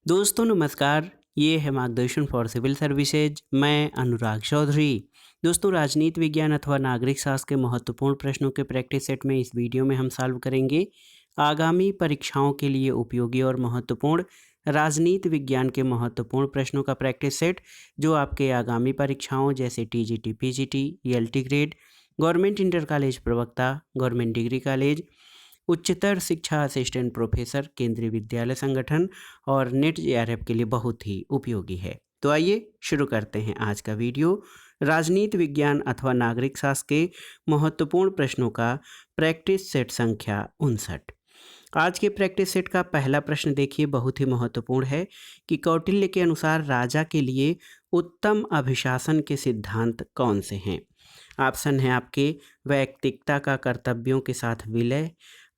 दोस्तों नमस्कार। ये है मार्गदर्शन फॉर सिविल सर्विसेज। मैं अनुराग चौधरी। दोस्तों राजनीति विज्ञान अथवा नागरिक शास्त्र के महत्वपूर्ण प्रश्नों के प्रैक्टिस सेट में इस वीडियो में हम सॉल्व करेंगे आगामी परीक्षाओं के लिए उपयोगी और महत्वपूर्ण राजनीति विज्ञान के महत्वपूर्ण प्रश्नों का प्रैक्टिस सेट, जो आपके आगामी परीक्षाओं जैसे TGT, PGT, ELT grade, government inter college प्रवक्ता, गवर्नमेंट डिग्री कॉलेज, उच्चतर शिक्षा असिस्टेंट प्रोफेसर, केंद्रीय विद्यालय संगठन और नेट जेआरएफ के लिए बहुत ही उपयोगी है। तो आइए शुरू करते हैं आज का वीडियो। राजनीति विज्ञान अथवा नागरिक शास्त्र के महत्वपूर्ण प्रश्नों का प्रैक्टिस सेट संख्या 59। आज के प्रैक्टिस सेट का पहला प्रश्न देखिए, बहुत ही महत्वपूर्ण है कि कौटिल्य के अनुसार राजा के लिए उत्तम अभिशासन के सिद्धांत कौन से हैं। ऑप्शन है आपके वैयक्तिकता का कर्तव्यों के साथ विलय,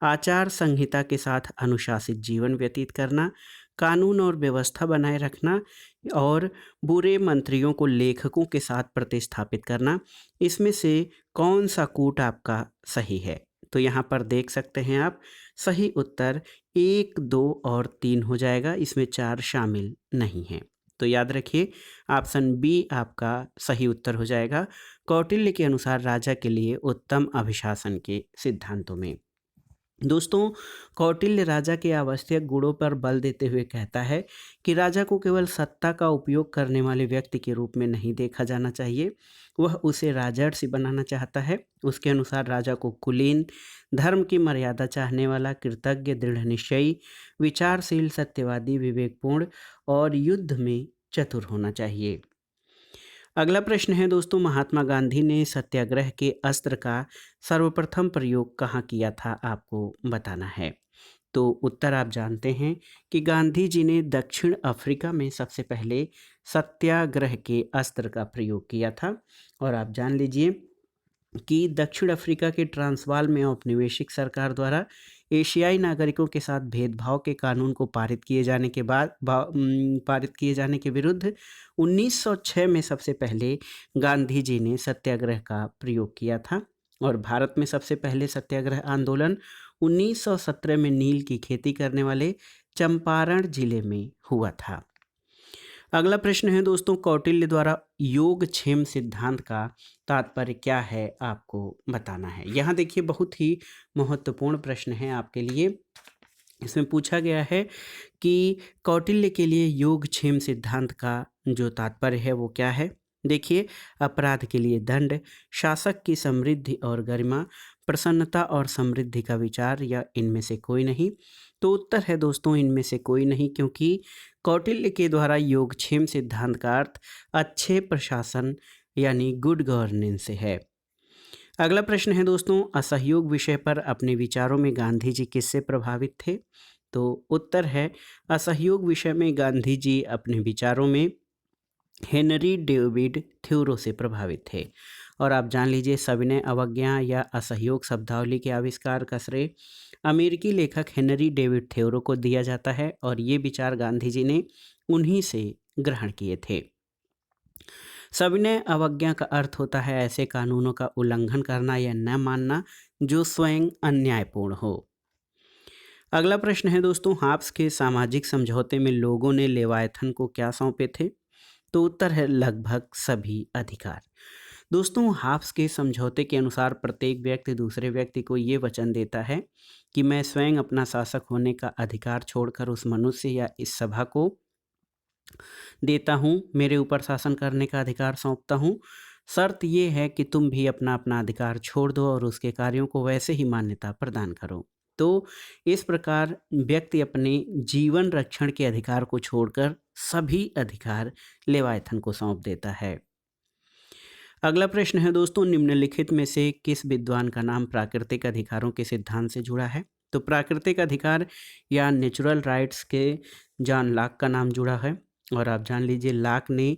आचार संहिता के साथ अनुशासित जीवन व्यतीत करना, कानून और व्यवस्था बनाए रखना और बुरे मंत्रियों को लेखकों के साथ प्रतिस्थापित करना। इसमें से कौन सा कूट आपका सही है? तो यहाँ पर देख सकते हैं आप, सही उत्तर 1, 2 और 3 हो जाएगा। इसमें 4 शामिल नहीं है। तो याद रखिए, ऑप्शन बी आपका सही उत्तर हो जाएगा। कौटिल्य के अनुसार राजा के लिए उत्तम अभिशासन के सिद्धांतों में दोस्तों, कौटिल्य राजा के आवश्यक गुणों पर बल देते हुए कहता है कि राजा को केवल सत्ता का उपयोग करने वाले व्यक्ति के रूप में नहीं देखा जाना चाहिए, वह उसे राजर्षि बनाना चाहता है। उसके अनुसार राजा को कुलीन, धर्म की मर्यादा चाहने वाला, कृतज्ञ, दृढ़ निश्चयी, विचारशील, सत्यवादी, विवेकपूर्ण और युद्ध में चतुर होना चाहिए। अगला प्रश्न है दोस्तों, महात्मा गांधी ने सत्याग्रह के अस्त्र का सर्वप्रथम प्रयोग कहाँ किया था? आपको बताना है। तो उत्तर आप जानते हैं कि गांधी जी ने दक्षिण अफ्रीका में सबसे पहले सत्याग्रह के अस्त्र का प्रयोग किया था। और आप जान लीजिए कि दक्षिण अफ्रीका के ट्रांसवाल में औपनिवेशिक सरकार द्वारा एशियाई नागरिकों के साथ भेदभाव के कानून को पारित किए जाने के पारित किए जाने के विरुद्ध 1906 में सबसे पहले गांधी जी ने सत्याग्रह का प्रयोग किया था। और भारत में सबसे पहले सत्याग्रह आंदोलन 1917 में नील की खेती करने वाले चंपारण जिले में हुआ था। अगला प्रश्न है दोस्तों, कौटिल्य द्वारा योगक्षेम सिद्धांत का तात्पर्य क्या है? आपको बताना है। यहाँ देखिए, बहुत ही महत्वपूर्ण प्रश्न है आपके लिए। इसमें पूछा गया है कि कौटिल्य के लिए योगक्षेम सिद्धांत का जो तात्पर्य है वो क्या है। देखिए, अपराध के लिए दंड, शासक की समृद्धि और गरिमा, प्रसन्नता और समृद्धि का विचार, या इनमें से कोई नहीं। तो उत्तर है दोस्तों इनमें से कोई नहीं, क्योंकि कौटिल्य के द्वारा योगक्षेम सिद्धांत का अर्थ अच्छे प्रशासन यानी गुड गवर्नेंस से है। अगला प्रश्न है दोस्तों, असहयोग विषय पर अपने विचारों में गांधी जी किससे प्रभावित थे? तो उत्तर है, असहयोग विषय में गांधी जी अपने विचारों में हेनरी डेविड थ्योरो से प्रभावित थे। और आप जान लीजिए, सविनय अवज्ञा या असहयोग शब्दावली के आविष्कार का श्रेय अमेरिकी लेखक हेनरी डेविड थ्योरो को दिया जाता है। और ये विचार गांधी जी ने उन्हीं से ग्रहण किए थे। सविनय अवज्ञा का अर्थ होता है ऐसे कानूनों का उल्लंघन करना या न मानना जो स्वयं अन्यायपूर्ण हो। अगला प्रश्न है दोस्तों, हाब्स के सामाजिक समझौते में लोगों ने लेवायथन को क्या सौंपे थे? तो उत्तर है लगभग सभी अधिकार। दोस्तों, हाब्स के समझौते के अनुसार प्रत्येक व्यक्ति दूसरे व्यक्ति को ये वचन देता है कि मैं स्वयं अपना शासक होने का अधिकार छोड़कर उस मनुष्य या इस सभा को देता हूँ, मेरे ऊपर शासन करने का अधिकार सौंपता हूँ। शर्त ये है कि तुम भी अपना अपना अधिकार छोड़ दो और उसके कार्यों को वैसे ही मान्यता प्रदान करो। तो इस प्रकार व्यक्ति अपने जीवन रक्षण के अधिकार को छोड़कर सभी अधिकार लेवायथन को सौंप देता है। अगला प्रश्न है दोस्तों, निम्नलिखित में से किस विद्वान का नाम प्राकृतिक अधिकारों के सिद्धांत से जुड़ा है? तो प्राकृतिक अधिकार या नेचुरल राइट्स के जॉन लॉक का नाम जुड़ा है। और आप जान लीजिए, लॉक ने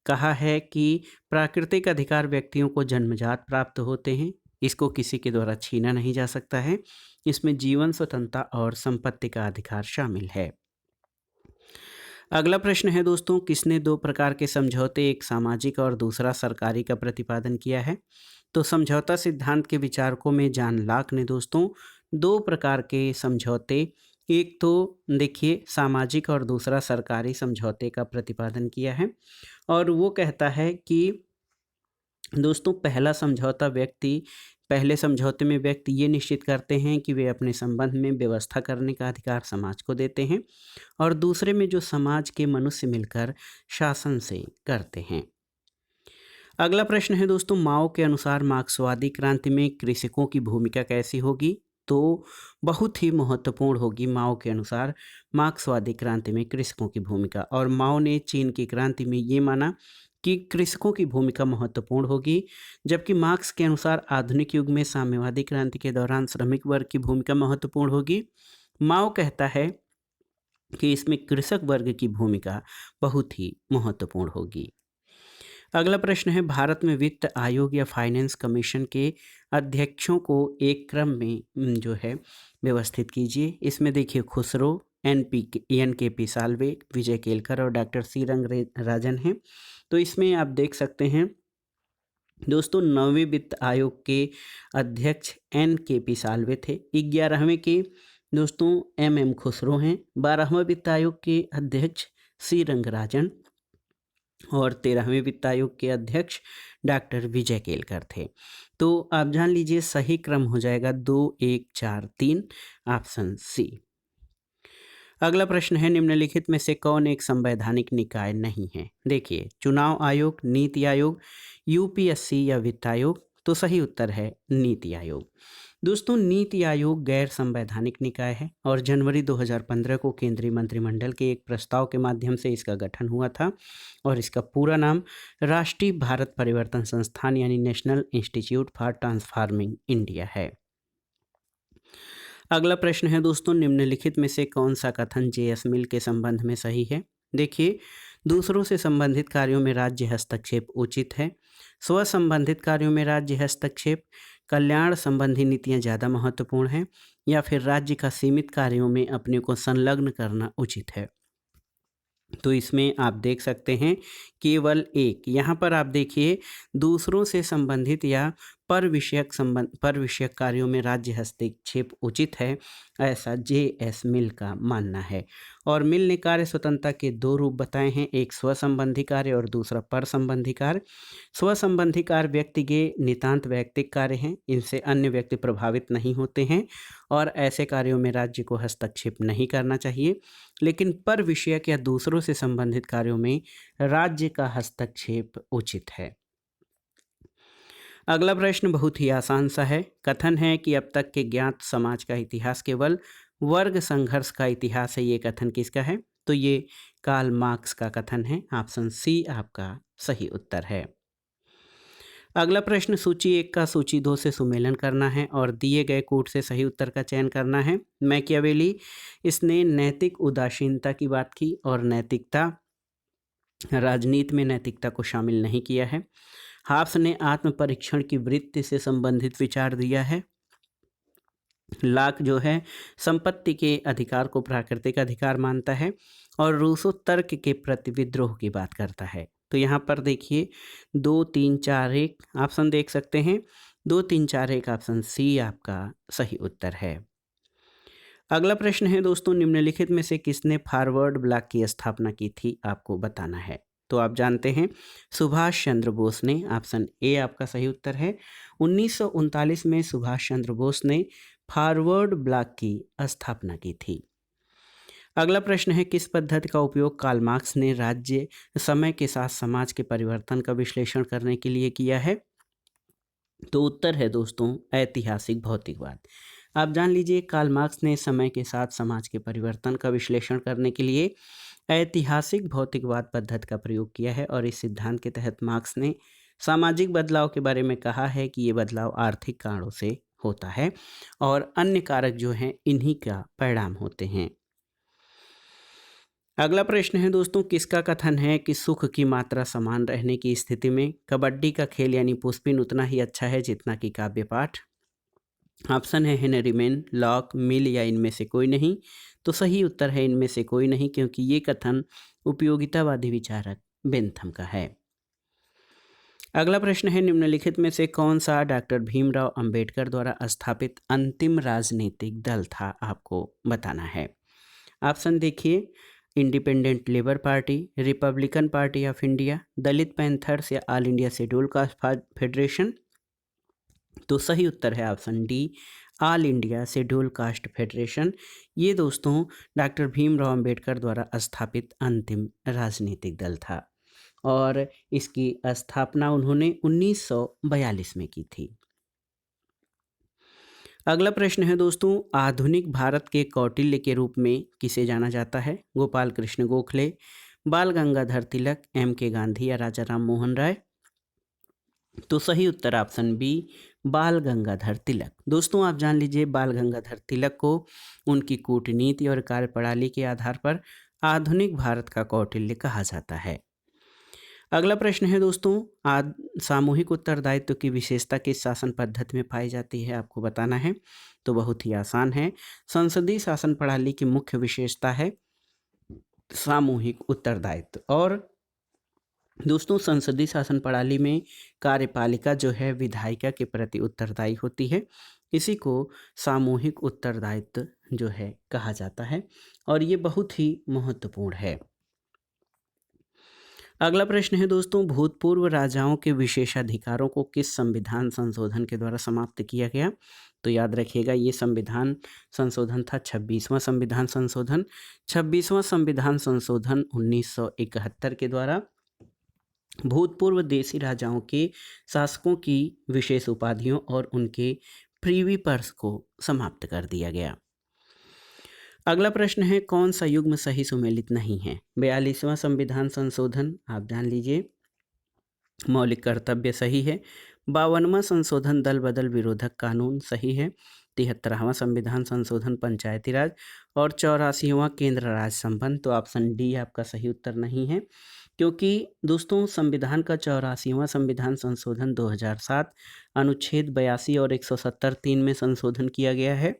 कहा है कि प्राकृतिक अधिकार व्यक्तियों को जन्मजात प्राप्त होते हैं, इसको किसी के द्वारा छीना नहीं जा सकता है। इसमें जीवन, स्वतंत्रता और संपत्ति का अधिकार शामिल है। अगला प्रश्न है दोस्तों, किसने 2 प्रकार के समझौते, एक सामाजिक और दूसरा सरकारी का प्रतिपादन किया है? तो समझौता सिद्धांत के विचारकों में जॉन लॉक ने दोस्तों 2 प्रकार के समझौते, एक तो देखिए सामाजिक और दूसरा सरकारी समझौते का प्रतिपादन किया है। और वो कहता है कि दोस्तों पहले समझौते में व्यक्ति ये निश्चित करते हैं कि वे अपने संबंध में व्यवस्था करने का अधिकार समाज को देते हैं, और दूसरे में जो समाज के मनुष्य मिलकर शासन से करते हैं। अगला प्रश्न है दोस्तों, माओ के अनुसार मार्क्सवादी क्रांति में कृषकों की भूमिका कैसी होगी? तो बहुत ही महत्वपूर्ण होगी माओ के अनुसार मार्क्सवादी क्रांति में कृषकों की भूमिका। और माओ ने चीन की क्रांति में ये माना कि कृषकों की भूमिका महत्वपूर्ण होगी, जबकि मार्क्स के अनुसार आधुनिक युग में साम्यवादी क्रांति के दौरान श्रमिक वर्ग की भूमिका महत्वपूर्ण होगी। माओ कहता है कि इसमें कृषक वर्ग की भूमिका बहुत ही महत्वपूर्ण होगी। अगला प्रश्न है, भारत में वित्त आयोग या फाइनेंस कमीशन के अध्यक्षों को एक क्रम में जो है व्यवस्थित कीजिए। इसमें देखिए खुसरो, NKP साल्वे, विजय केलकर और डॉक्टर सी रंगराजन हैं। तो इसमें आप देख सकते हैं दोस्तों, 9वें वित्त आयोग के अध्यक्ष NKP साल्वे थे। 11वें के दोस्तों MM खुसरो हैं। 12वें वित्त आयोग के अध्यक्ष सी रंगराजन और 13वें वित्त आयोग के अध्यक्ष डॉक्टर विजय केलकर थे। तो आप जान लीजिए सही क्रम हो जाएगा 2 1 4 3, ऑप्शन सी। अगला प्रश्न है, निम्नलिखित में से कौन एक संवैधानिक निकाय नहीं है? देखिए, चुनाव आयोग, नीति आयोग, UPSC या वित्त आयोग। तो सही उत्तर है नीति आयोग। दोस्तों, नीति आयोग गैर संवैधानिक निकाय है और जनवरी 2015 को केंद्रीय मंत्रिमंडल के एक प्रस्ताव के माध्यम से इसका गठन हुआ था, और इसका पूरा नाम राष्ट्रीय भारत परिवर्तन संस्थान यानी national institute for transforming India है। अगला प्रश्न है दोस्तों, निम्नलिखित में से कौन सा कथन JS मिल के संबंध में सही है? देखिए, दूसरों से संबंधित कार्यों में राज्य हस्तक्षेप उचित है, स्व संबंधित कार्यों में राज्य हस्तक्षेप, कल्याण संबंधी नीतियां ज़्यादा महत्वपूर्ण हैं, या फिर राज्य का सीमित कार्यों में अपने को संलग्न करना उचित है। तो इसमें आप देख सकते हैं केवल एक, यहाँ पर आप देखिए दूसरों से संबंधित या पर विषयक कार्यों में राज्य हस्तक्षेप उचित है, ऐसा JS मिल का मानना है। और मिल ने कार्य स्वतंत्रता के 2 रूप बताए हैं, एक स्व संबंधी कार्य और दूसरा पर संबंधी कार्य। स्व संबंधी कार्य व्यक्ति के नितांत वैयक्तिक कार्य हैं, इनसे अन्य व्यक्ति प्रभावित नहीं होते हैं और ऐसे कार्यों में राज्य को हस्तक्षेप नहीं करना चाहिए। लेकिन पर विषयक या दूसरों से संबंधित कार्यों में राज्य का हस्तक्षेप उचित है। अगला प्रश्न बहुत ही आसान सा है। कथन है कि अब तक के ज्ञात समाज का इतिहास केवल वर्ग संघर्ष का इतिहास है। ये कथन किसका है? तो ये कार्ल मार्क्स का कथन है। ऑप्शन सी आपका सही उत्तर है। अगला प्रश्न, सूची 1 का सूची 2 से सुमेलन करना है और दिए गए कोड से सही उत्तर का चयन करना है। मैकियावेली, इसने नैतिक उदासीनता की बात की और राजनीति में नैतिकता को शामिल नहीं किया है। हाब्स ने आत्म परीक्षण की वृत्ति से संबंधित विचार दिया है। लाक जो है संपत्ति के अधिकार को प्राकृतिक अधिकार मानता है और रूसो तर्क के प्रति विद्रोह की बात करता है। तो यहाँ पर देखिए 2 3 4 1 ऑप्शन देख सकते हैं। 2 3 4 1 ऑप्शन सी आपका सही उत्तर है। अगला प्रश्न है दोस्तों, निम्नलिखित में से किसने फॉरवर्ड ब्लॉक की स्थापना की थी? आपको बताना है। तो आप जानते हैं सुभाष चंद्र बोस ने। ऑप्शन ए आपका सही उत्तर है। 1939 में सुभाष चंद्र बोस ने फॉरवर्ड ब्लॉक की स्थापना की थी। अगला प्रश्न है, किस पद्धति का उपयोग कार्ल मार्क्स ने राज्य समय के साथ समाज के परिवर्तन का विश्लेषण करने के लिए किया है? तो उत्तर है दोस्तों ऐतिहासिक भौतिकवाद। आप जान लीजिए कार्ल मार्क्स ने समय के साथ समाज के परिवर्तन का विश्लेषण करने के लिए ऐतिहासिक भौतिकवाद पद्धति का प्रयोग किया है और इस सिद्धांत के तहत मार्क्स ने सामाजिक बदलाव के बारे में कहा है कि ये बदलाव आर्थिक कारणों से होता है और अन्य कारक जो हैं इन्हीं का परिणाम होते हैं। अगला प्रश्न है दोस्तों, किसका कथन है कि सुख की मात्रा समान रहने की स्थिति में कबड्डी का खेल यानी पुष्पिन उतना ही अच्छा है जितना कि काव्य पाठ? ऑप्शन है हेनरी मेन, लॉक, मिल या इनमें से कोई नहीं। तो सही उत्तर है इनमें से कोई नहीं, क्योंकि ये कथन उपयोगितावादी विचारक बेंथम का है। अगला प्रश्न है, निम्नलिखित में से कौन सा डॉक्टर भीमराव अंबेडकर द्वारा स्थापित अंतिम राजनीतिक दल था, आपको बताना है। ऑप्शन देखिए, Independent Labour Party, Republican Party of India, Dalit Panthers या All India Scheduled Caste Federation. तो सही उत्तर है option D, All India Scheduled Caste Federation. ये दोस्तों डॉक्टर भीमराव अंबेडकर द्वारा स्थापित अंतिम राजनीतिक दल था और इसकी स्थापना उन्होंने 1942 में की थी। अगला प्रश्न है दोस्तों, आधुनिक भारत के कौटिल्य के रूप में किसे जाना जाता है? गोपाल कृष्ण गोखले, बाल गंगाधर तिलक, एम के गांधी या राजा राम मोहन राय। तो सही उत्तर ऑप्शन बी, बाल गंगाधर तिलक। दोस्तों आप जान लीजिए, बाल गंगाधर तिलक को उनकी कूटनीति और कार्यप्रणाली के आधार पर आधुनिक भारत का कौटिल्य कहा जाता है। अगला प्रश्न है दोस्तों, सामूहिक उत्तरदायित्व की विशेषता किस शासन पद्धति में पाई जाती है, आपको बताना है। तो बहुत ही आसान है, संसदीय शासन प्रणाली की मुख्य विशेषता है सामूहिक उत्तरदायित्व। और दोस्तों संसदीय शासन प्रणाली में कार्यपालिका जो है विधायिका के प्रति उत्तरदायी होती है, इसी को सामूहिक उत्तरदायित्व जो है कहा जाता है और ये बहुत ही महत्वपूर्ण है। अगला प्रश्न है दोस्तों, भूतपूर्व राजाओं के विशेषाधिकारों को किस संविधान संशोधन के द्वारा समाप्त किया गया? तो याद रखिएगा, ये संविधान संशोधन था 26वां संविधान संशोधन। 26वां संविधान संशोधन 1971 के द्वारा भूतपूर्व देशी राजाओं के शासकों की विशेष उपाधियों और उनके प्रीवी पर्स को समाप्त कर दिया गया। अगला प्रश्न है, कौन सा युग्म सही सुमेलित नहीं है? 42वां संविधान संशोधन, आप जान लीजिए, मौलिक कर्तव्य सही है। 52वां संशोधन दल बदल विरोधक कानून सही है। 73वां संविधान संशोधन पंचायती राज और 84वां केंद्र राज्य संबंध। तो ऑप्शन डी आपका सही उत्तर नहीं है, क्योंकि दोस्तों संविधान का 84वां संविधान संशोधन 2007 अनुच्छेद 82 और 170(3) में संशोधन किया गया है,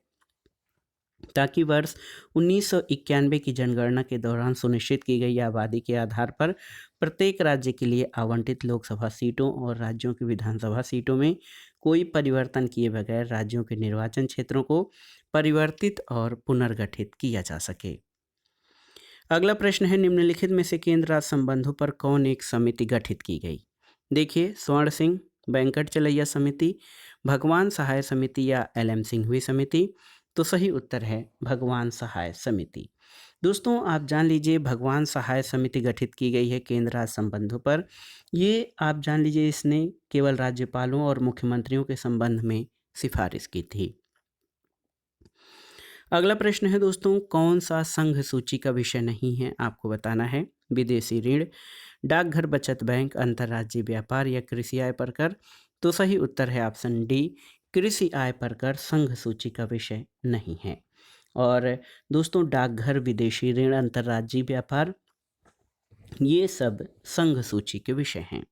ताकि वर्ष 1991 की जनगणना के दौरान सुनिश्चित की गई आबादी के आधार पर प्रत्येक राज्य के लिए आवंटित लोकसभा सीटों और राज्यों की विधानसभा सीटों में कोई परिवर्तन किए बगैर राज्यों के निर्वाचन क्षेत्रों को परिवर्तित और पुनर्गठित किया जा सके। अगला प्रश्न है, निम्नलिखित में से केंद्र राज्य संबंधों पर कौन एक समिति गठित की गई? देखिए, स्वर्ण सिंह, वेंकट चलैया समिति, भगवान सहाय समिति या LM सिंघवी समिति। तो सही उत्तर है भगवान सहाय समिति। दोस्तों आप जान लीजिए, भगवान सहाय समिति गठित की गई है केंद्र राज्य संबंधों पर। ये आप जान लीजिए, इसने केवल राज्यपालों और मुख्यमंत्रियों के संबंध में सिफारिश की थी। अगला प्रश्न है दोस्तों, कौन सा संघ सूची का विषय नहीं है, आपको बताना है। विदेशी ऋण, डाकघर बचत बैंक, अंतर्राज्यीय व्यापार या कृषि आय पर कर। तो सही उत्तर है ऑप्शन डी, कृषि आय पर कर संघ सूची का विषय नहीं है। और दोस्तों डाकघर, विदेशी ऋण, अंतर्राज्यीय व्यापार, ये सब संघ सूची के विषय हैं।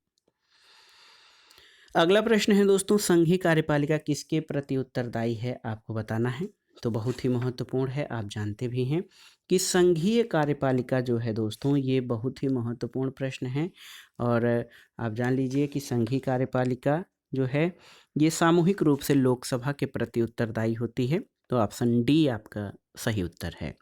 अगला प्रश्न है दोस्तों, संघीय कार्यपालिका किसके प्रति उत्तरदायी है, आपको बताना है। तो बहुत ही महत्वपूर्ण है, आप जानते भी हैं कि संघीय कार्यपालिका जो है दोस्तों, ये बहुत ही महत्वपूर्ण प्रश्न है। और आप जान लीजिए कि संघीय कार्यपालिका जो है ये सामूहिक रूप से लोकसभा के प्रति उत्तरदायी होती है। तो ऑप्शन डी आपका सही उत्तर है।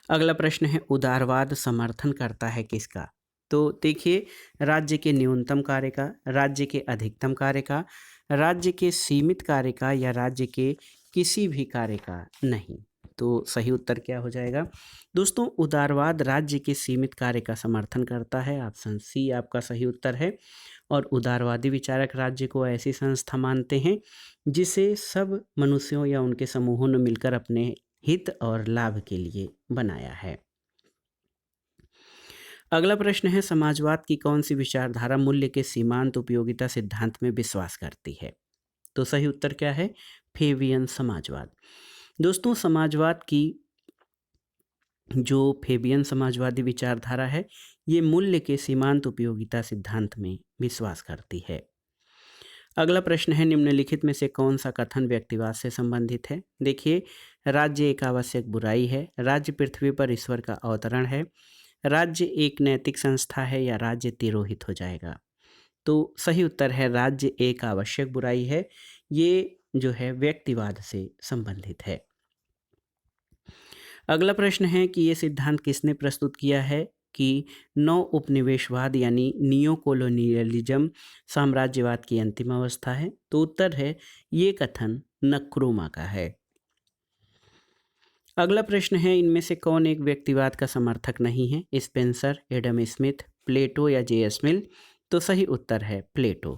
अगला प्रश्न है, उदारवाद समर्थन करता है किसका? तो देखिए, राज्य के न्यूनतम कार्य का, राज्य के अधिकतम कार्य का, राज्य के सीमित कार्य का या राज्य के किसी भी कार्य का नहीं। तो सही उत्तर क्या हो जाएगा? दोस्तों उदारवाद राज्य के सीमित कार्य का समर्थन करता है, ऑप्शन सी आपका सही उत्तर है। और उदारवादी विचारक राज्य को ऐसी संस्था मानते हैं जिसे सब मनुष्यों या उनके समूहों ने मिलकर अपने हित और लाभ के लिए बनाया है। अगला प्रश्न है, समाजवाद की कौन सी विचारधारा मूल्य के सीमांत उपयोगिता सिद्धांत में विश्वास करती है? तो सही उत्तर क्या है? फेबियन समाजवाद। दोस्तों समाजवाद की जो फेबियन समाजवादी विचारधारा है, ये मूल्य के सीमांत उपयोगिता सिद्धांत में विश्वास करती है। अगला प्रश्न है, निम्नलिखित में से कौन सा कथन व्यक्तिवाद से संबंधित है? देखिए, राज्य एक आवश्यक बुराई है, राज्य पृथ्वी पर ईश्वर का अवतरण है, राज्य एक नैतिक संस्था है या राज्य तिरोहित हो जाएगा? तो सही उत्तर है राज्य एक आवश्यक बुराई है। ये जो है व्यक्तिवाद से संबंधित है। अगला प्रश्न है कि ये सिद्धांत किसने प्रस्तुत किया है कि नौ उपनिवेशवाद यानी नियो कॉलोनियलिज्म साम्राज्यवाद की अंतिम अवस्था है? तो उत्तर है ये कथन नक्रोमा का है। अगला प्रश्न है इनमें से कौन एक व्यक्तिवाद का समर्थक नहीं है? स्पेंसर, एडम स्मिथ, प्लेटो या जे.एस. मिल? तो सही उत्तर है प्लेटो।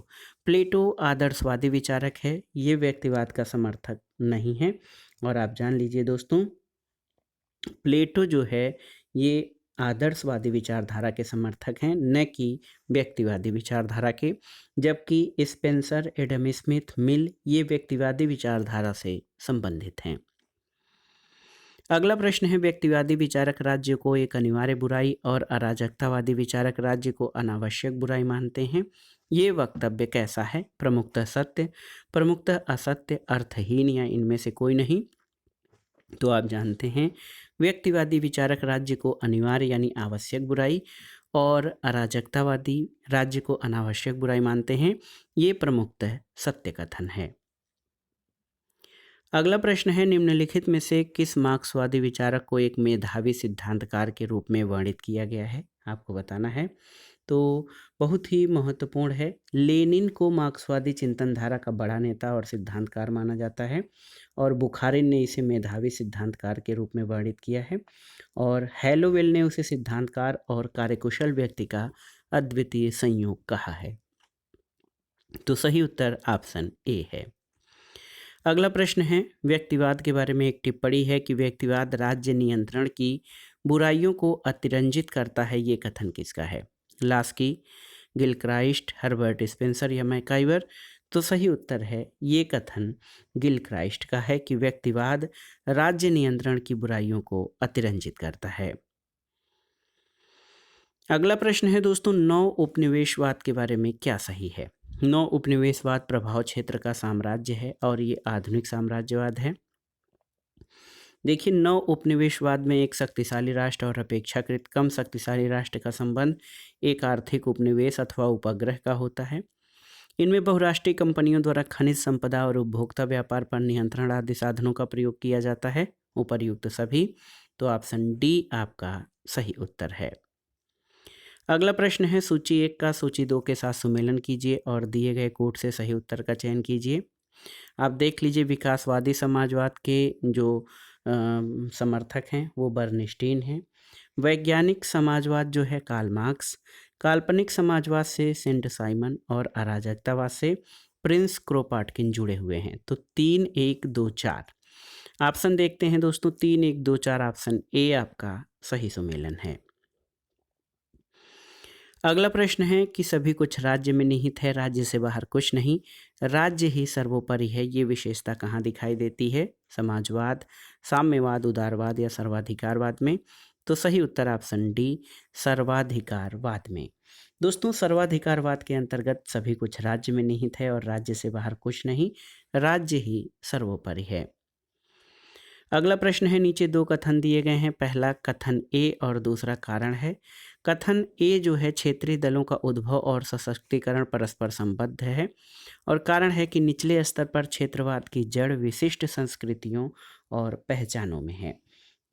प्लेटो आदर्शवादी विचारक है, ये व्यक्तिवाद का समर्थक नहीं है। और आप जान लीजिए दोस्तों, प्लेटो जो है ये आदर्शवादी विचारधारा के समर्थक हैं, न कि व्यक्तिवादी विचारधारा के। जबकि स्पेंसर, एडम स्मिथ, मिल ये व्यक्तिवादी विचारधारा से संबंधित हैं। अगला प्रश्न है व्यक्तिवादी विचारक राज्य को एक अनिवार्य बुराई और अराजकतावादी विचारक राज्य को अनावश्यक बुराई मानते हैं। ये वक्तव्य कैसा है? प्रमुखतः सत्य, प्रमुखतः असत्य, अर्थहीन या इनमें से कोई नहीं? तो आप जानते हैं व्यक्तिवादी विचारक राज्य को अनिवार्य यानी आवश्यक बुराई और अराजकतावादी राज्य को अनावश्यक बुराई मानते हैं। ये प्रमुखतः सत्य कथन है। अगला प्रश्न है निम्नलिखित में से किस मार्क्सवादी विचारक को एक मेधावी सिद्धांतकार के रूप में वर्णित किया गया है? आपको बताना है। तो बहुत ही महत्वपूर्ण है। लेनिन को मार्क्सवादी चिंतन धारा का बड़ा नेता और सिद्धांतकार माना जाता है और बुखारिन ने इसे मेधावी सिद्धांतकार के रूप में वर्णित किया है और हैलोवेल ने उसे सिद्धांतकार और कार्यकुशल व्यक्ति का अद्वितीय संयोग कहा है। तो सही उत्तर ऑप्शन ए है। अगला प्रश्न है व्यक्तिवाद के बारे में एक टिप्पणी है कि व्यक्तिवाद राज्य नियंत्रण की बुराइयों को अतिरंजित करता है। ये कथन किसका है? लास्की, गिलक्राइस्ट, हर्बर्ट स्पेंसर या मैकाइवर? तो सही उत्तर है ये कथन गिलक्राइस्ट का है कि व्यक्तिवाद राज्य नियंत्रण की बुराइयों को अतिरंजित करता है। अगला प्रश्न है दोस्तों नौ उपनिवेशवाद के बारे में क्या सही है? नौ उपनिवेशवाद प्रभाव क्षेत्र का साम्राज्य है और ये आधुनिक साम्राज्यवाद है। देखिए नौ उपनिवेशवाद में एक शक्तिशाली राष्ट्र और अपेक्षाकृत कम शक्तिशाली राष्ट्र का संबंध एक आर्थिक उपनिवेश अथवा उपग्रह का होता है। इनमें बहुराष्ट्रीय कंपनियों द्वारा खनिज संपदा और उपभोक्ता व्यापार पर नियंत्रण आदि साधनों का प्रयोग किया जाता है। उपर्युक्त सभी। तो ऑप्शन डी आपका सही उत्तर है। अगला प्रश्न है सूची 1 का सूची 2 के साथ सुमेलन कीजिए और दिए गए कोड से सही उत्तर का चयन कीजिए। आप देख लीजिए विकासवादी समाजवाद के जो समर्थक हैं वो बर्नस्टीन हैं। वैज्ञानिक समाजवाद जो है कार्ल मार्क्स, काल्पनिक समाजवाद से सेंट साइमन और अराजकतावाद से प्रिंस क्रोपाटकिन जुड़े हुए हैं। तो 3 1 2 4 ऑप्शन देखते हैं दोस्तों। 3 1 2 4 ऑप्शन ए आपका सही सुमेलन है। अगला प्रश्न है कि सभी कुछ राज्य में निहित है, राज्य से बाहर कुछ नहीं, राज्य ही सर्वोपरि है। ये विशेषता कहाँ दिखाई देती है? समाजवाद, साम्यवाद, उदारवाद या सर्वाधिकारवाद में? तो सही उत्तर ऑप्शन डी सर्वाधिकारवाद में। दोस्तों सर्वाधिकारवाद के अंतर्गत सभी कुछ राज्य में निहित है और राज्य से बाहर कुछ नहीं, राज्य ही सर्वोपरि है। अगला प्रश्न है नीचे 2 कथन दिए गए हैं। पहला कथन ए और दूसरा कारण है। कथन ए जो है क्षेत्रीय दलों का उद्भव और सशक्तिकरण परस्पर संबद्ध है और कारण है कि निचले स्तर पर क्षेत्रवाद की जड़ विशिष्ट संस्कृतियों और पहचानों में है।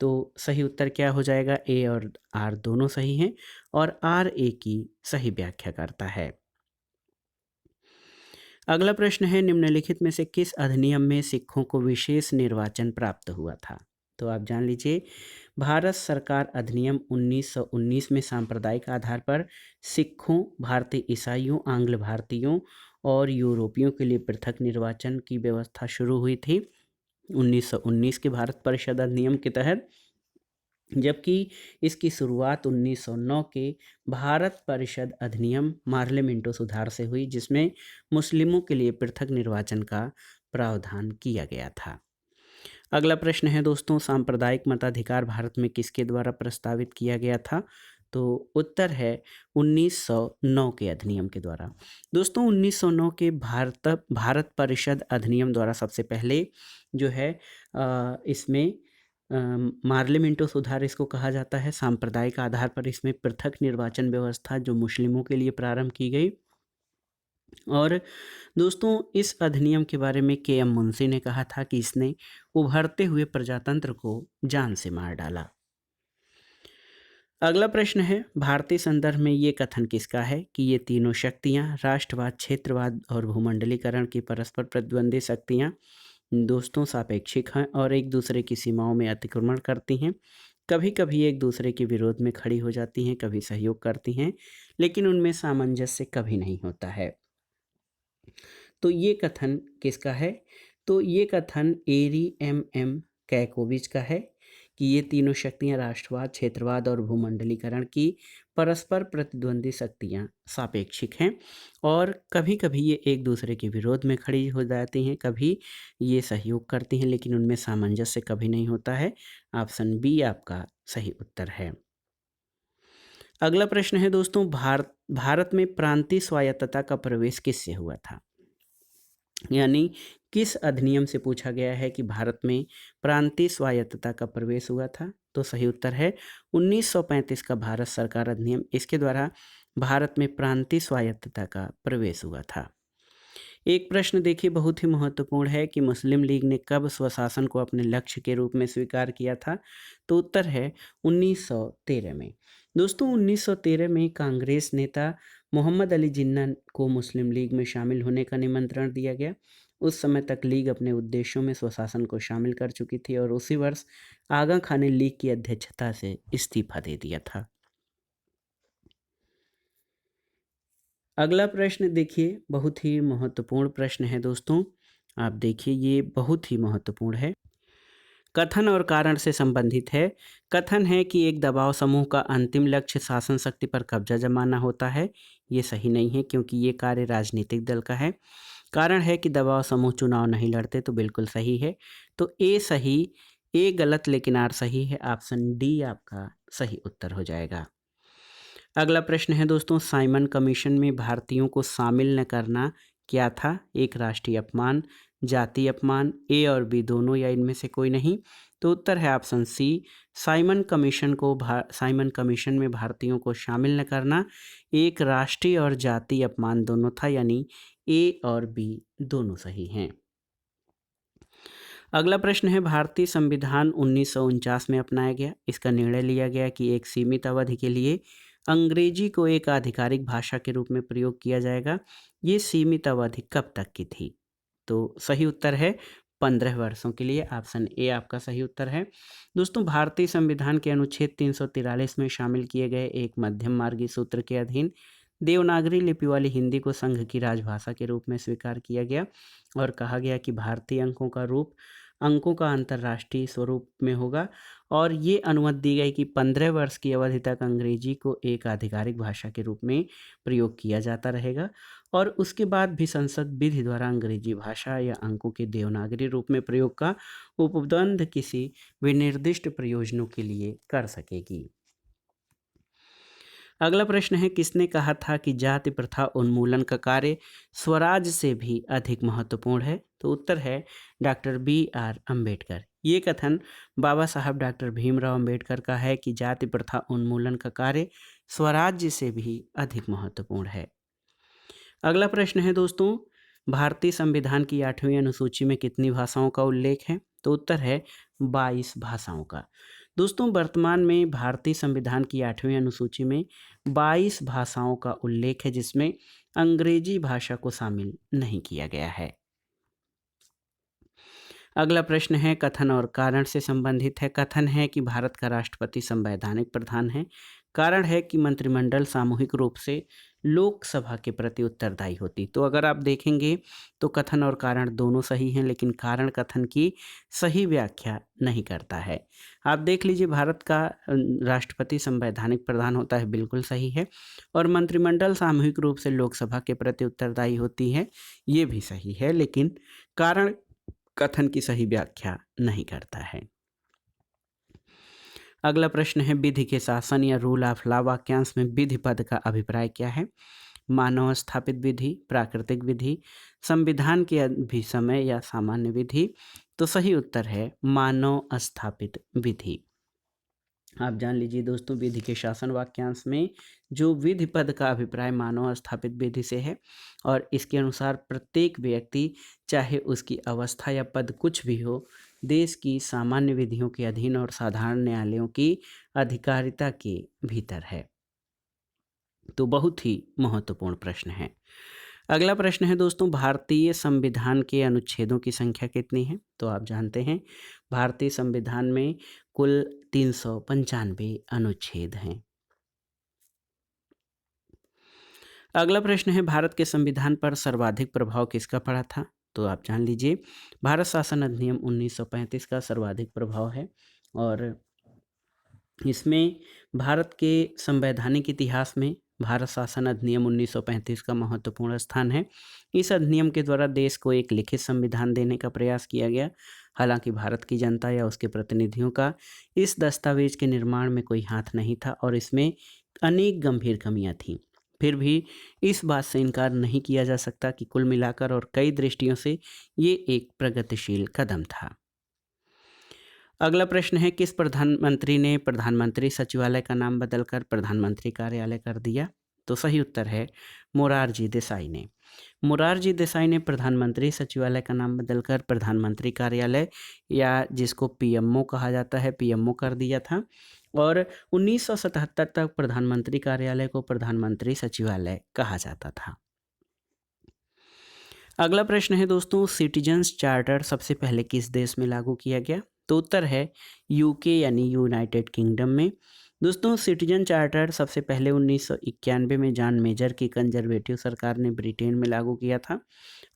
तो सही उत्तर क्या हो जाएगा? ए और आर दोनों सही हैं और आर ए की सही व्याख्या करता है। अगला प्रश्न है निम्नलिखित में से किस अधिनियम में सिखों को विशेष निर्वाचन प्राप्त हुआ था? तो आप जान लीजिए भारत सरकार अधिनियम 1919 में सांप्रदायिक आधार पर सिखों, भारतीय ईसाइयों, आंग्ल भारतीयों और यूरोपियों के लिए पृथक निर्वाचन की व्यवस्था शुरू हुई थी 1919 के भारत परिषद अधिनियम के तहत। जबकि इसकी शुरुआत 1909 के भारत परिषद अधिनियम पार्लियामेंटो सुधार से हुई जिसमें मुस्लिमों के लिए पृथक निर्वाचन का प्रावधान किया गया था। अगला प्रश्न है दोस्तों सांप्रदायिक मताधिकार भारत में किसके द्वारा प्रस्तावित किया गया था? तो उत्तर है 1909 के अधिनियम के द्वारा। दोस्तों 1909 के भारत परिषद अधिनियम द्वारा सबसे पहले जो है इसमें पार्लियामेंटो सुधार इसको कहा जाता है। सांप्रदायिक आधार पर इसमें पृथक निर्वाचन व्यवस्था जो मुस्लिमों के लिए प्रारंभ की गई। और दोस्तों इस अधिनियम के बारे में के एम मुंशी ने कहा था कि इसने उभरते हुए प्रजातंत्र को जान से मार डाला। अगला प्रश्न है, भारतीय संदर्भ में ये कथन किसका है कि ये तीनों शक्तियां राष्ट्रवाद, क्षेत्रवाद और भूमंडलीकरण की परस्पर प्रतिद्वंदी शक्तियां दोस्तों सापेक्षिक हैं और एक दूसरे की सीमाओं में अतिक्रमण करती हैं। कभी कभी एक दूसरे के विरोध में खड़ी हो जाती हैं, कभी सहयोग करती हैं, लेकिन उनमें सामंजस्य कभी नहीं होता है। तो ये कथन किसका है? तो ये कथन एरी एम कैकोविच का है कि ये तीनों शक्तियां राष्ट्रवाद, क्षेत्रवाद और भूमंडलीकरण की परस्पर प्रतिद्वंदी शक्तियां सापेक्षिक हैं और कभी कभी ये एक दूसरे के विरोध में खड़ी हो जाती हैं, कभी ये सहयोग करती हैं, लेकिन उनमें सामंजस्य कभी नहीं होता है। ऑप्शन बी आपका सही उत्तर है। अगला प्रश्न है दोस्तों, भारत में प्रांतीय स्वायत्तता का प्रवेश किससे हुआ था? यानी किस अधिनियम से पूछा गया है कि भारत में प्रांतीय स्वायत्तता का प्रवेश हुआ था? तो सही उत्तर है 1935 का भारत सरकार अधिनियम। इसके द्वारा भारत में प्रांतीय स्वायत्तता का प्रवेश हुआ था। एक प्रश्न देखिए बहुत ही महत्वपूर्ण है कि मुस्लिम लीग ने कब स्वशासन को अपने लक्ष्य के रूप में स्वीकार किया था? तो उत्तर है 1913 में। दोस्तों 1913 में कांग्रेस नेता मोहम्मद अली जिन्ना को मुस्लिम लीग में शामिल होने का निमंत्रण दिया गया। उस समय तक लीग अपने उद्देश्यों में स्वशासन को शामिल कर चुकी थी और उसी वर्ष आगा खान ने लीग की अध्यक्षता से इस्तीफा दे दिया था। अगला प्रश्न देखिए बहुत ही महत्वपूर्ण प्रश्न है दोस्तों, आप देखिए ये बहुत ही महत्वपूर्ण है, कथन और कारण से संबंधित है। कथन है कि एक दबाव समूह का अंतिम लक्ष्य शासन शक्ति पर कब्जा जमाना होता है। ये सही नहीं है क्योंकि ये कार्य राजनीतिक दल का है। कारण है कि दबाव समूह चुनाव नहीं लड़ते, तो बिल्कुल सही है। तो ए सही, ए गलत लेकिन आर सही है। ऑप्शन डी आपका सही उत्तर हो जाएगा। अगला प्रश्न है दोस्तों, साइमन कमीशन में भारतीयों को शामिल न करना क्या था? एक राष्ट्रीय अपमान, जातीय अपमान, ए और बी दोनों या इनमें से कोई नहीं? तो उत्तर है ऑप्शन सी, साइमन कमीशन में भारतीयों को शामिल न करना एक राष्ट्रीय और जातीय अपमान दोनों था, यानी ए और बी दोनों सही हैं। अगला प्रश्न है, भारतीय संविधान 1949 में अपनाया गया। इसका निर्णय लिया गया कि एक सीमित अवधि के लिए अंग्रेजी को एक आधिकारिक भाषा के रूप में प्रयोग किया जाएगा। ये सीमित अवधि कब तक की थी? तो सही उत्तर है 15 वर्षों के लिए। ऑप्शन ए आपका सही उत्तर है। दोस्तों भारतीय संविधान के अनुच्छेद 343 में शामिल किए गए एक मध्यम मार्गी सूत्र के अधीन देवनागरी लिपि वाली हिंदी को संघ की राजभाषा के रूप में स्वीकार किया गया और कहा गया कि भारतीय अंकों का अंतर्राष्ट्रीय स्वरूप में होगा और ये अनुमति दी गई कि 15 वर्ष की अवधि तक अंग्रेजी को एक आधिकारिक भाषा के रूप में प्रयोग किया जाता रहेगा और उसके बाद भी संसद विधि द्वारा अंग्रेजी भाषा या अंकों के देवनागरी रूप में प्रयोग का उपबंध किसी विनिर्दिष्ट प्रयोजनों के लिए कर सकेगी। अगला प्रश्न है, किसने कहा था कि जाति प्रथा उन्मूलन का कार्य स्वराज से भी अधिक महत्वपूर्ण है? तो उत्तर है डॉक्टर B.R. अम्बेडकर। ये कथन बाबा साहब डॉक्टर भीमराव अम्बेडकर का है कि जाति प्रथा उन्मूलन का कार्य स्वराज्य से भी अधिक महत्वपूर्ण है। अगला प्रश्न है दोस्तों, भारतीय संविधान की 8वीं अनुसूची में कितनी भाषाओं का उल्लेख है? तो उत्तर है 22 भाषाओं का। दोस्तों वर्तमान में भारतीय संविधान की 8वीं अनुसूची में 22 भाषाओं का उल्लेख है जिसमें अंग्रेजी भाषा को शामिल नहीं किया गया है। अगला प्रश्न है, कथन और कारण से संबंधित है। कथन है कि भारत का राष्ट्रपति संवैधानिक प्रधान है। कारण है कि मंत्रिमंडल सामूहिक रूप से लोकसभा के प्रति उत्तरदायी होती। तो अगर आप देखेंगे तो कथन और कारण दोनों सही हैं, लेकिन कारण कथन की सही व्याख्या नहीं करता है। आप देख लीजिए भारत का राष्ट्रपति संवैधानिक प्रधान होता है, बिल्कुल सही है, और मंत्रिमंडल सामूहिक रूप से लोकसभा के प्रति उत्तरदायी होती है, ये भी सही है, लेकिन कारण कथन की सही व्याख्या नहीं करता है। अगला प्रश्न है, विधि के शासन या रूल ऑफ लॉ वाक्यांश में विधि पद का अभिप्राय क्या है? मानव स्थापित विधि, प्राकृतिक विधि, संविधान के अभिसमय या सामान्य विधि। तो सही उत्तर है मानव स्थापित विधि। आप जान लीजिए दोस्तों, विधि के शासन वाक्यांश में जो विधि पद का अभिप्राय मानव स्थापित विधि से है और इसके अनुसार प्रत्येक व्यक्ति, चाहे उसकी अवस्था या पद कुछ भी हो, देश की सामान्य विधियों के अधीन और साधारण न्यायालयों की अधिकारिता के भीतर है। तो बहुत ही महत्वपूर्ण प्रश्न है। अगला प्रश्न है दोस्तों, भारतीय संविधान के अनुच्छेदों की संख्या कितनी है? तो आप जानते हैं भारतीय संविधान में कुल 395 अनुच्छेद हैं। अगला प्रश्न है, भारत के संविधान पर सर्वाधिक प्रभाव किसका पड़ा था? तो आप जान लीजिए भारत शासन अधिनियम 1935 का सर्वाधिक प्रभाव है और इसमें भारत के संवैधानिक इतिहास में भारत शासन अधिनियम 1935 का महत्वपूर्ण स्थान है। इस अधिनियम के द्वारा देश को एक लिखित संविधान देने का प्रयास किया गया। हालांकि भारत की जनता या उसके प्रतिनिधियों का इस दस्तावेज के निर्माण में कोई हाथ नहीं था और इसमें अनेक गंभीर कमियां थीं। फिर भी इस बात से इनकार नहीं किया जा सकता कि कुल मिलाकर और कई दृष्टियों से ये एक प्रगतिशील कदम था। अगला प्रश्न है, किस प्रधानमंत्री ने प्रधानमंत्री सचिवालय का नाम बदलकर प्रधानमंत्री कार्यालय कर दिया? तो सही उत्तर है मोरारजी देसाई ने। मोरारजी देसाई ने प्रधानमंत्री सचिवालय का नाम बदलकर प्रधानमंत्री कार्यालय या जिसको पीएमओ कहा जाता है, पीएमओ कर दिया था और 1977 तक प्रधानमंत्री कार्यालय को प्रधानमंत्री सचिवालय कहा जाता था। अगला प्रश्न है दोस्तों, सिटीजन्स चार्टर सबसे पहले किस देश में लागू किया गया? तो उत्तर है यूके यानी यूनाइटेड किंगडम में। दोस्तों, सिटीजन चार्टर सबसे पहले 1991 में जॉन मेजर की कंजर्वेटिव सरकार ने ब्रिटेन में लागू किया था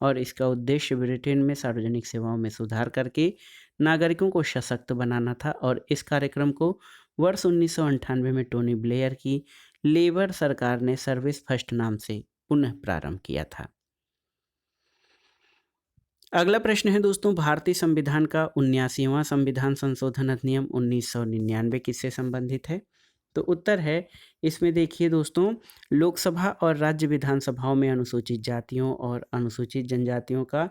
और इसका उद्देश्य ब्रिटेन में सार्वजनिक सेवाओं में सुधार करके नागरिकों को सशक्त बनाना था और इस कार्यक्रम को वर्ष 1998 में टोनी ब्लेयर की लेबर सरकार ने सर्विस फर्स्ट नाम से पुनः प्रारंभ किया था। अगला प्रश्न है दोस्तों, भारतीय संविधान का 79वां संविधान संशोधन अधिनियम 1999 किससे संबंधित है? तो उत्तर है इसमें देखिए दोस्तों, लोकसभा और राज्य विधानसभाओं में अनुसूचित जातियों और अनुसूचित जनजातियों का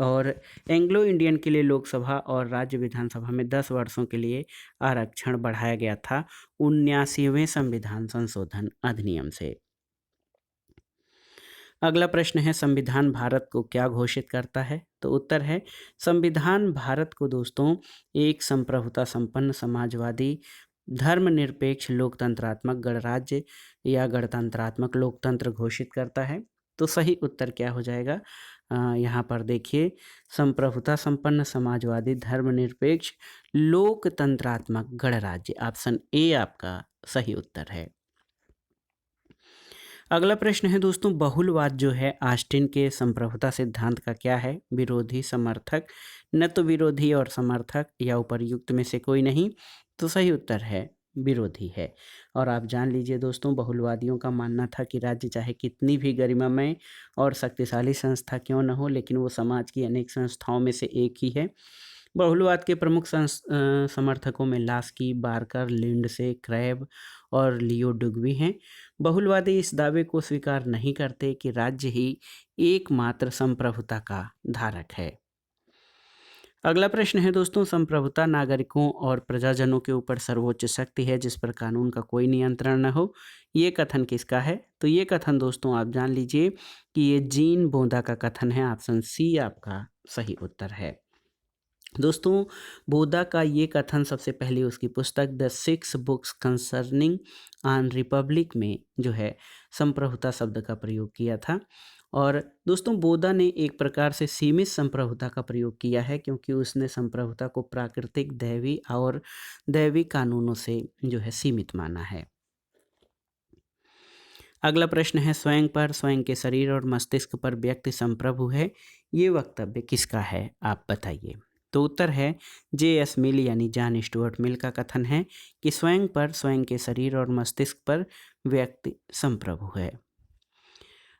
और एंग्लो इंडियन के लिए लोकसभा और राज्य विधानसभा में 10 वर्षों के लिए आरक्षण बढ़ाया गया था 79वें संविधान संशोधन अधिनियम से। अगला प्रश्न है, संविधान भारत को क्या घोषित करता है? तो उत्तर है संविधान भारत को दोस्तों एक संप्रभुता संपन्न समाजवादी धर्मनिरपेक्ष लोकतंत्रात्मक गणराज्य या गणतंत्रात्मक लोकतंत्र घोषित करता है। तो सही उत्तर क्या हो जाएगा? यहाँ पर देखिए, संप्रभुता संपन्न समाजवादी धर्मनिरपेक्ष लोकतंत्रात्मक गणराज्य, ऑप्शन ए आपका सही उत्तर है। अगला प्रश्न है दोस्तों, बहुलवाद जो है ऑस्टिन के संप्रभुता सिद्धांत का क्या है? विरोधी, समर्थक, न तो विरोधी और समर्थक या उपर्युक्त में से कोई नहीं। तो सही उत्तर है विरोधी है। और आप जान लीजिए दोस्तों, बहुलवादियों का मानना था कि राज्य चाहे कितनी भी गरिमामय और शक्तिशाली संस्था क्यों न हो, लेकिन वो समाज की अनेक संस्थाओं में से एक ही है। बहुलवाद के प्रमुख समर्थकों में लास्की, बार्कर, लिंडसे, क्रैब और लियो डुग्बी हैं। बहुलवादी इस दावे को स्वीकार नहीं करते कि राज्य ही एकमात्र संप्रभुता का धारक है। अगला प्रश्न है दोस्तों, संप्रभुता नागरिकों और प्रजाजनों के ऊपर सर्वोच्च शक्ति है जिस पर कानून का कोई नियंत्रण न हो। ये कथन किसका है? तो ये कथन दोस्तों आप जान लीजिए कि ये जीन बोंदा का कथन है। ऑप्शन सी आपका सही उत्तर है। दोस्तों, बोधा का ये कथन सबसे पहले उसकी पुस्तक the 6 books concerning on Republic में जो है संप्रभुता शब्द का प्रयोग किया था। और दोस्तों, बोधा ने एक प्रकार से सीमित संप्रभुता का प्रयोग किया है क्योंकि उसने संप्रभुता को प्राकृतिक, दैवी और दैवी कानूनों से जो है सीमित माना है। अगला प्रश्न है, स्वयं पर, स्वयं के शरीर और मस्तिष्क पर व्यक्ति संप्रभु है। ये वक्तव्य किसका है, आप बताइए। तो उत्तर है जे.एस. मिल यानी जॉन स्टुअर्ट मिल का कथन है कि स्वयं पर, स्वयं के शरीर और मस्तिष्क पर व्यक्ति संप्रभु है।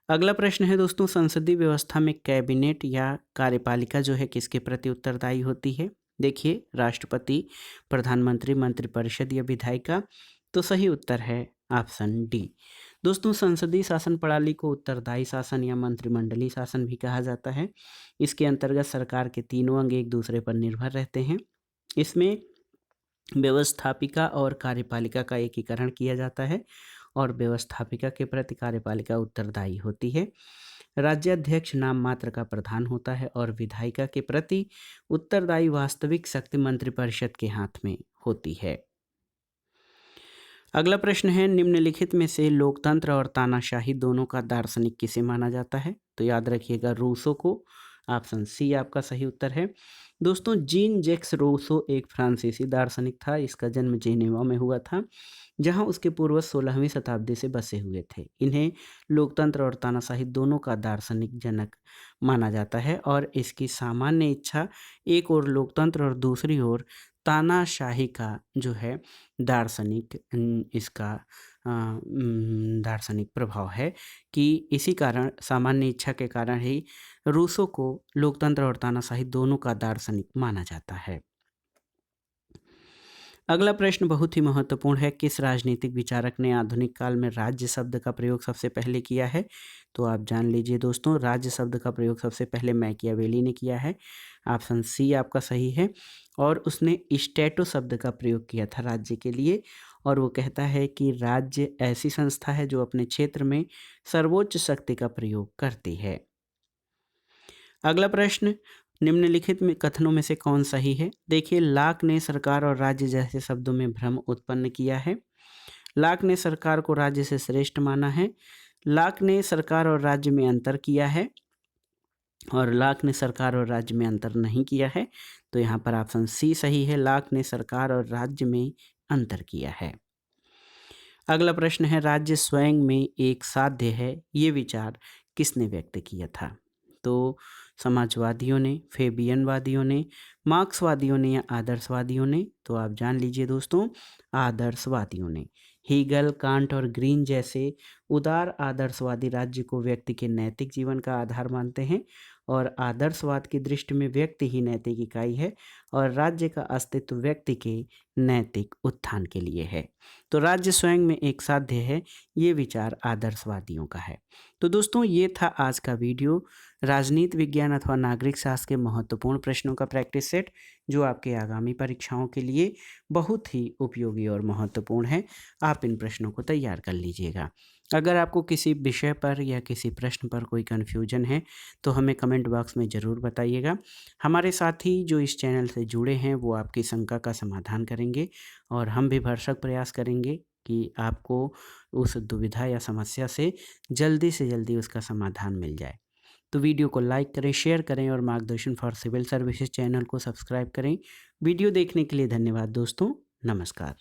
अगला प्रश्न है दोस्तों, संसदीय व्यवस्था में कैबिनेट या कार्यपालिका जो है किसके प्रति उत्तरदायी होती है? देखिए, राष्ट्रपति, प्रधानमंत्री, मंत्रिपरिषद या विधायिका। तो सही उत्तर है ऑप्शन डी। दोस्तों संसदीय शासन प्रणाली को उत्तरदायी शासन या मंत्रिमंडलीय शासन भी कहा जाता है। इसके अंतर्गत सरकार के तीनों अंग एक दूसरे पर निर्भर रहते हैं। इसमें व्यवस्थापिका और कार्यपालिका का एकीकरण किया जाता है और व्यवस्थापिका के प्रति कार्यपालिका उत्तरदायी होती है। राज्याध्यक्ष नाम मात्र का प्रधान होता है और विधायिका के प्रति उत्तरदायी वास्तविक शक्ति मंत्रिपरिषद के हाथ में होती है। अगला प्रश्न है, निम्नलिखित में से लोकतंत्र और तानाशाही दोनों का दार्शनिक किसे माना जाता है? तो याद रखिएगा रूसो को। ऑप्शन सी आपका सही उत्तर है। दोस्तों जीन जैक्स रूसो एक फ्रांसीसी दार्शनिक था। इसका जन्म जेनेवा में हुआ था, जहां उसके पूर्वज 16वीं शताब्दी से बसे हुए थे। इन्हें लोकतंत्र और तानाशाही दोनों का दार्शनिक जनक माना जाता है और इसकी सामान्य इच्छा एक ओर लोकतंत्र और दूसरी ओर तानाशाही का जो है दार्शनिक इसका दार्शनिक प्रभाव है कि इसी कारण सामान्य इच्छा के कारण ही रूसो को लोकतंत्र और तानाशाही दोनों का दार्शनिक माना जाता है। अगला प्रश्न बहुत ही महत्वपूर्ण है, किस राजनीतिक विचारक ने आधुनिक काल में राज्य शब्द का प्रयोग सबसे पहले किया है? तो आप जान लीजिए दोस्तों, राज्य शब्द का प्रयोग सबसे पहले मैकियावेली ने किया है। ऑप्शन सी आपका सही है। और उसने स्टैटो शब्द का प्रयोग किया था राज्य के लिए, और वो कहता है कि राज्य ऐसी संस्था है जो अपने क्षेत्र में सर्वोच्च शक्ति का प्रयोग करती है। अगला प्रश्न, निम्नलिखित में कथनों में से कौन सही है? देखिए, लाक ने सरकार और राज्य जैसे शब्दों में भ्रम उत्पन्न किया है। लाक ने सरकार को राज्य से श्रेष्ठ माना है। लाक ने सरकार और राज्य में अंतर किया है और लाक ने सरकार और राज्य में अंतर नहीं किया है। तो यहाँ पर ऑप्शन सी सही है, लाक ने सरकार और राज्य में अंतर किया है। अगला प्रश्न है, राज्य स्वयं में एक साध्य है, ये विचार किसने व्यक्त किया था? तो समाजवादियों ने, फेबियनवादियों ने, मार्क्सवादियों ने या आदर्शवादियों ने? तो आप जान लीजिए दोस्तों, आदर्शवादियों ने। हीगल, कांट और ग्रीन जैसे उदार आदर्शवादी राज्य को व्यक्ति के नैतिक जीवन का आधार मानते हैं और आदर्शवाद की दृष्टि में व्यक्ति ही नैतिक इकाई है और राज्य का अस्तित्व व्यक्ति के नैतिक उत्थान के लिए है। तो राज्य स्वयं में एक साध्य है, ये विचार आदर्शवादियों का है। तो दोस्तों ये था आज का वीडियो, राजनीति विज्ञान अथवा नागरिक शास्त्र के महत्वपूर्ण प्रश्नों का प्रैक्टिस सेट, जो आपके आगामी परीक्षाओं के लिए बहुत ही उपयोगी और महत्वपूर्ण है। आप इन प्रश्नों को तैयार कर लीजिएगा। अगर आपको किसी विषय पर या किसी प्रश्न पर कोई कन्फ्यूजन है तो हमें कमेंट बॉक्स में ज़रूर बताइएगा। हमारे साथी जो इस चैनल से जुड़े हैं वो आपकी शंका का समाधान करेंगे और हम भी भरसक प्रयास करेंगे कि आपको उस दुविधा या समस्या से जल्दी उसका समाधान मिल जाए। तो वीडियो को लाइक करें, शेयर करें और मार्गदर्शन फॉर सिविल सर्विसेज चैनल को सब्सक्राइब करें। वीडियो देखने के लिए धन्यवाद दोस्तों, नमस्कार।